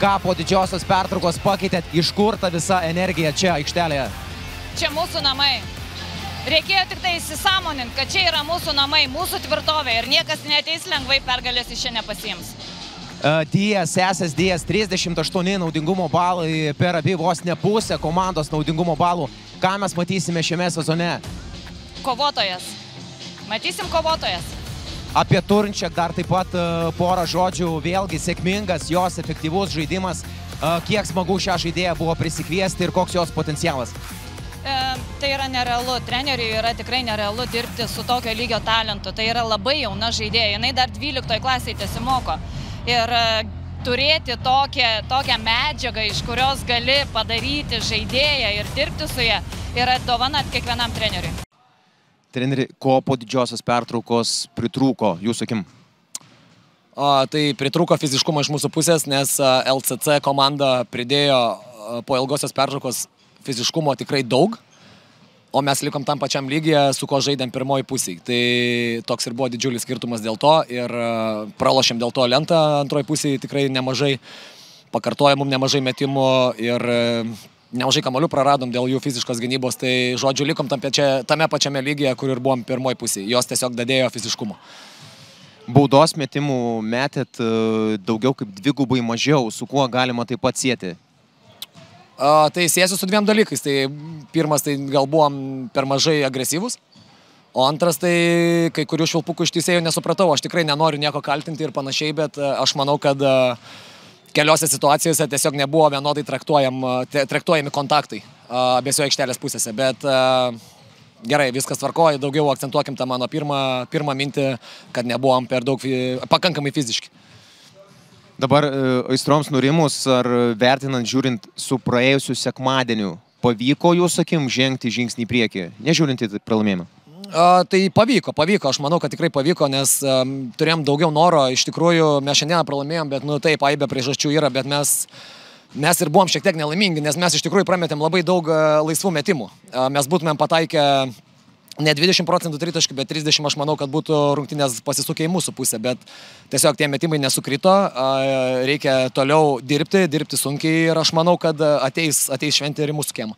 ką po didžiosios pertraukos pakeitėt, iš kur ta visa energija čia aikštelėje? Čia mūsų namai. Reikėjo tik tai įsisąmoninti, kad čia yra mūsų namai, mūsų tvirtovė ir niekas neateis lengvai pergalės iš čia nepasiims. Dijas, esas Dijas, 38 naudingumo balai per abi vos ne pusę komandos naudingumo balų. Ką mes matysime šiame sezone? Kovotojas. Matysim kovotojas. Apie Turnčiak dar taip pat porą žodžių, vėlgi sėkmingas, jos efektyvus žaidimas. Kiek smagu šią žaidėją buvo prisikviesti ir koks jos potencialas? Tai yra nerealu, treneriui yra tikrai nerealu dirbti su tokio lygio talentu. Tai yra labai jauna žaidėja, jinai dar 12 klasėje tesimoko. Ir turėti tokią medžiagą, iš kurios gali padaryti žaidėją ir dirbti su ją, yra dovana kiekvienam treneriui. Treneri, ko po didžiosios pertraukos pritrūko jūsų akim? Tai pritrūko fiziškumo iš mūsų pusės, nes LCC komanda pridėjo po ilgosios pertraukos fiziškumo tikrai daug, o mes likom tam pačiam lygyje, su ko žaidėm pirmoji pusėje. Tai toks ir buvo didžiulis skirtumas dėl to ir pralošėm dėl to lentą antroji pusėje tikrai nemažai, pakartoja mums nemažai metimų ir nemažai kamalių praradom dėl jų fiziškos gynybos, tai žodžiu likom tame pačiame lygyje, kur ir buvom pirmoji pusėje. Jos tiesiog dadėjo fiziškumo. Baudos metimų metėt daugiau kaip dvigubai mažiau, su kuo galima taip pat sieti? Tai siejasi su dviem dalykais. Tai pirmas, tai gal buvom per mažai agresyvus, o antras, tai kai kurių švilpukų iš teisėjų nesupratau. Aš tikrai nenoriu nieko kaltinti ir panašiai, bet aš manau, kad keliose situacijose tiesiog nebuvo vienodai traktuojami kontaktai abiejose aikštelės pusėse. Bet gerai, viskas tvarkoja, daugiau akcentuokim tą mano pirmą mintį, kad nebuvom per daug pakankamai fiziški. Dabar aistroms nurimus ar vertinant žiūrint su praėjusiu sekmadieniu, pavyko jūsų akim žengti žingsnį į priekį, nežiūrint į pralaimėjimą? Tai pavyko. Aš manau, kad tikrai pavyko, nes turėjom daugiau noro. Iš tikrųjų, mes šiandieną pralaimėjom, bet taip, aibė priežasčių yra, bet mes ir buvom šiek tiek nelaimingi, nes mes iš tikrųjų prametėm labai daug laisvų metimų. Mes būtumėm pataikę ne 20% tritaškių, bet 30, aš manau, kad būtų rungtynės pasisukę į mūsų pusę, bet tiesiog tie metimai nesukrito, reikia toliau dirbti sunkiai ir aš manau, kad ateis šventė ir į mūsų kiemą.